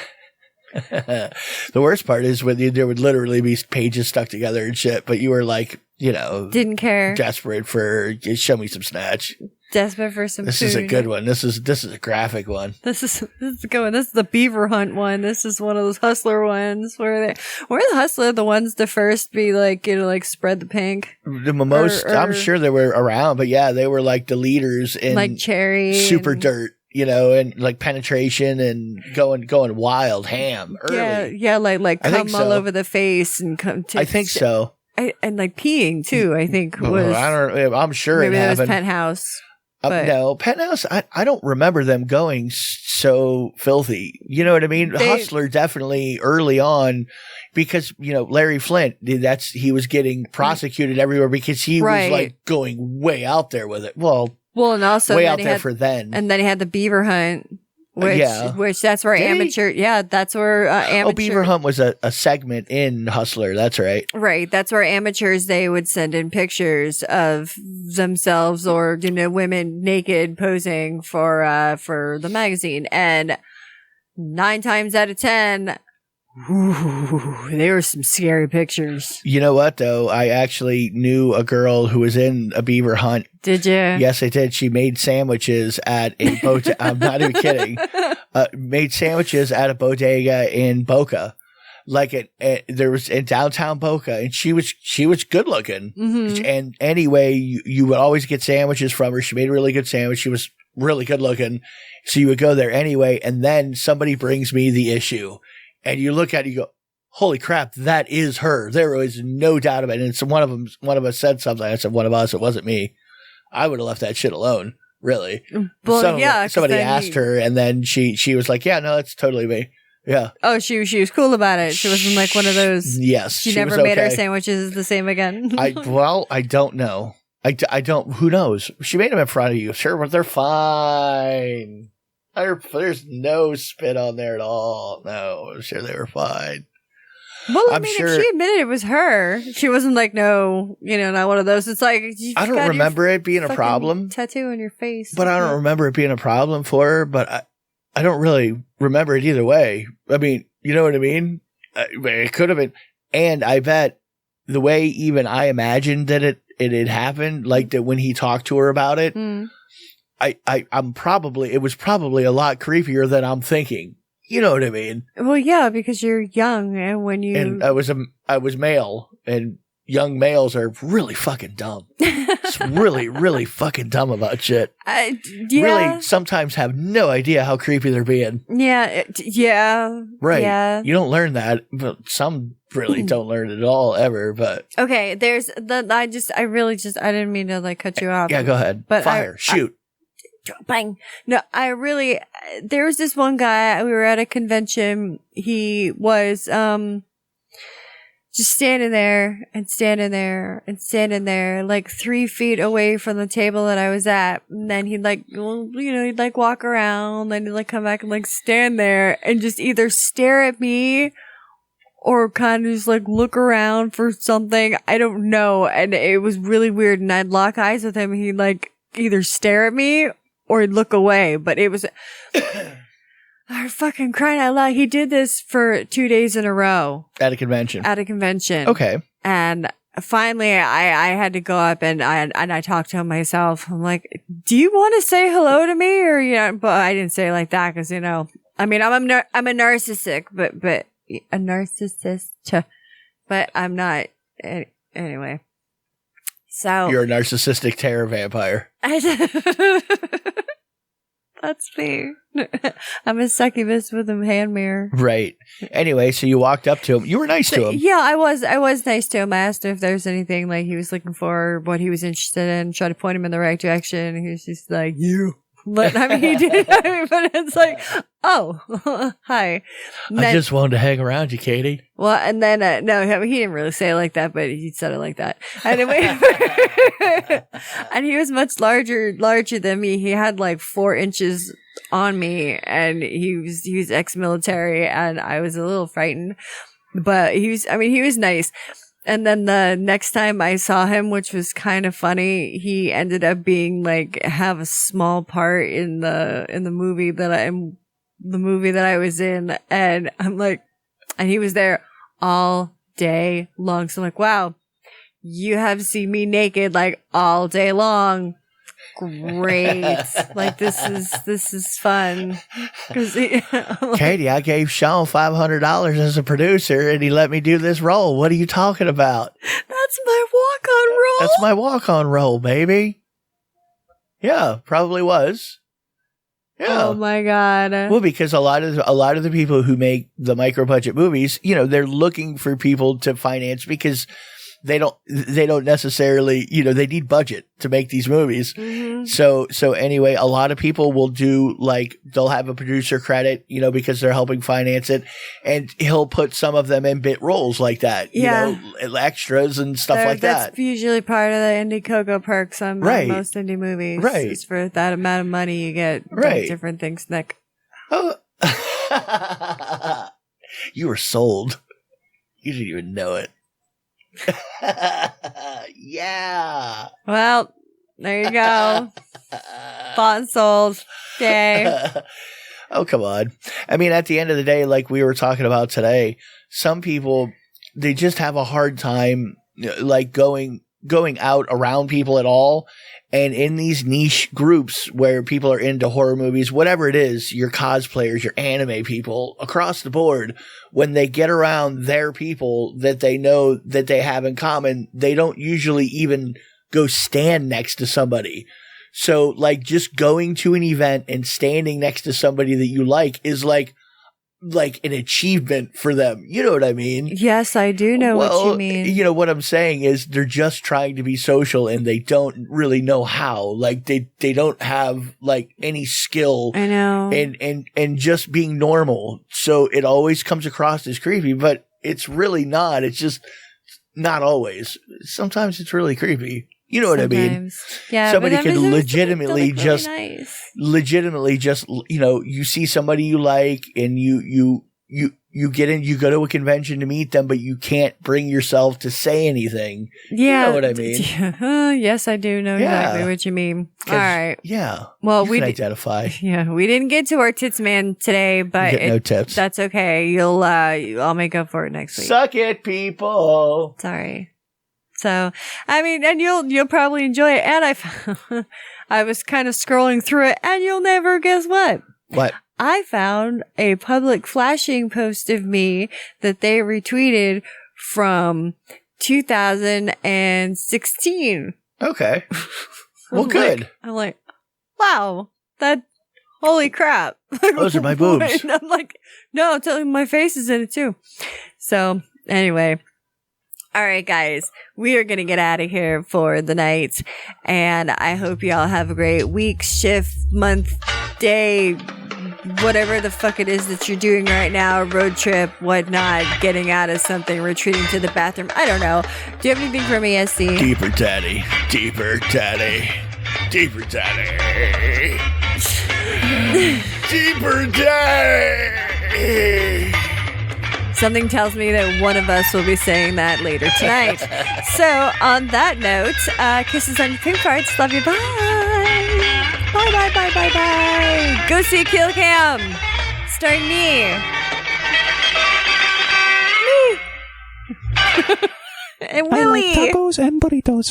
The worst part is when there would literally be pages stuck together and shit, but you were like, Didn't care. desperate for show me some snatch. Desperate for some This food. is a good one. This is a graphic one. This is going. This is the Beaver Hunt one. This is one of those hustler ones were the hustler the ones to first be like like spread the pink The most I'm sure they were around, but yeah, they were like the leaders in like cherry super and, dirt, and like penetration and going wild ham early. yeah like I think come all so. over the face and come to I think so. and like peeing too. I think was I'm sure maybe it that was happened. Penthouse. But No, Penthouse, I don't remember them going so filthy. You know what I mean? Hustler definitely early on because, Larry Flint, he was getting prosecuted everywhere because he was like going way out there with it. Well, and also way then out he there had, for then. and then he had the Beaver Hunt. Which that's where Did he? amateur, that's where amateur. Oh, Beaver Hunt was a segment in Hustler. That's right. Right. That's where amateurs, they would send in pictures of themselves or, women naked posing for the magazine. And 9 times out of 10, there were some scary pictures. You know what, though? I actually knew a girl who was in a Beaver Hunt. Did you? Yes, I did. She made sandwiches at a bodega. I'm not even kidding. Made sandwiches at a bodega in Boca. Like there was in downtown Boca, and she was good looking. Mm-hmm. And anyway, you would always get sandwiches from her. She made a really good sandwich. She was really good looking. So you would go there anyway. And then somebody brings me the issue. And you look at it, you go, holy crap, that is her. There was no doubt about it. And it's one of us said something. I said, one of us, it wasn't me. I would have left that shit alone, really. Well, somebody asked her, and then she was like, yeah, no, that's totally me. Yeah. Oh, she was cool about it. She wasn't like one of those. Yes. She never made her sandwiches the same again. I don't know. I don't, who knows? She made them in front of you. Sure, but they're fine. There's no spit on there at all. No, I'm sure they were fine. Well, I'm if sure- she admitted it was her, she wasn't like, no, not one of those. It's like, I don't remember it being a problem. Tattoo on your face. But I don't remember it being a problem for her. But I don't really remember it either way. I mean, you know what I mean? It could have been. And I bet the way even I imagined that it had happened, like that when he talked to her about it, it was probably a lot creepier than I'm thinking. You know what I mean? Well, yeah, because you're young, and I was male, and young males are really fucking dumb. It's really, really fucking dumb about shit. Really, sometimes have no idea how creepy they're being. Yeah. Right. Yeah. You don't learn that, but some really don't learn it at all ever. But okay, there's I didn't mean to like cut you off. Yeah, go ahead. But Shoot. Bang. No, there was this one guy, we were at a convention. He was, just standing there, like 3 feet away from the table that I was at. And then he'd walk around, then he'd like come back and like stand there and just either stare at me or kind of just like look around for something. I don't know. And it was really weird. And I'd lock eyes with him and he'd like either stare at me or he'd look away. But it was, I'm fucking crying out loud. He did this for 2 days in a row. At a convention. Okay. And finally I had to go up and I talked to him myself. I'm like, do you want to say hello to me? Or, but I didn't say it like that because, I mean, I'm a narcissist, but a narcissist, but I'm not. Anyway. So. You're a narcissistic terror vampire. That's me. I'm a succubus with a hand mirror. Right. Anyway, so you walked up to him. You were nice to him. Yeah, I was nice to him. I asked him if there's anything like he was looking for, what he was interested in, tried to point him in the right direction. He was just like, you. But I mean, he did. I mean, but it's like, oh, hi. I just wanted to hang around you, Katie. Well, and then no, I mean, he didn't really say it like that, but he said it like that. Anyway, and he was much larger than me. He had like 4 inches on me, and he was ex-military, and I was a little frightened. But he was nice. And then the next time I saw him, which was kind of funny, he ended up being like have a small part in the movie that I was in, and I'm like, and he was there all day long. So I'm like, wow, you have seen me naked like all day long. Great. Like this is fun. Katie, I gave Sean $500 as a producer and he let me do this role. What are you talking about? That's my walk-on role. That's my walk-on role, baby. Yeah, probably was. Yeah. Oh my God. Well, because a lot of the people who make the micro budget movies, they're looking for people to finance because they don't necessarily, they need budget to make these movies. Mm-hmm. So anyway, a lot of people will do like, they'll have a producer credit, because they're helping finance it, and he'll put some of them in bit roles like that, extras and stuff like that. That's usually part of the Indiegogo perks on most indie movies. Right. It's for that amount of money you get different things, Nick. Oh. You were sold. You didn't even know it. Yeah. Well, there you go. Bought and sold. Yay. Oh, come on. I mean, at the end of the day, like we were talking about today, some people, they just have a hard time like going out around people at all. And in these niche groups where people are into horror movies, whatever it is, your cosplayers, your anime people, across the board, when they get around their people that they know that they have in common, they don't usually even go stand next to somebody. So like just going to an event and standing next to somebody that you like is like an achievement for them. You know what I mean? Yes, I do know what you mean. What I'm saying is they're just trying to be social and they don't really know how. Like they don't have like any skill. I know. And just being normal. So it always comes across as creepy, but it's really not. It's just not always. Sometimes it's really creepy. You know what I mean? Yeah. Somebody can legitimately just, nice. you see somebody you like and you you go to a convention to meet them, but you can't bring yourself to say anything. Yeah. You know what I mean? Yes, I do know exactly what you mean. All right. Yeah. Well, we can identify. Yeah, we didn't get to our tits man today, but no tips. That's okay. I'll make up for it next week. Suck it, people. Sorry. So, I mean, and you'll probably enjoy it. And I was kind of scrolling through it, and you'll never guess what. What? I found a public flashing post of me that they retweeted from 2016. Okay. Well, good. I'm like, wow, holy crap. Those are my boobs. And I'm like, no, tell me my face is in it too. So anyway. All right, guys, we are going to get out of here for the night. And I hope y'all have a great week, shift, month, day, whatever the fuck it is that you're doing right now, road trip, whatnot, getting out of something, retreating to the bathroom. I don't know. Do you have anything for me, SC? Deeper daddy, deeper daddy, deeper daddy, deeper daddy. Something tells me that one of us will be saying that later tonight. So, on that note, kisses on your pink parts. Love you. Bye. Bye, bye, bye, bye, bye. Go see Kill Cam. Starring me. Me. And Willie. I like tacos and burritos.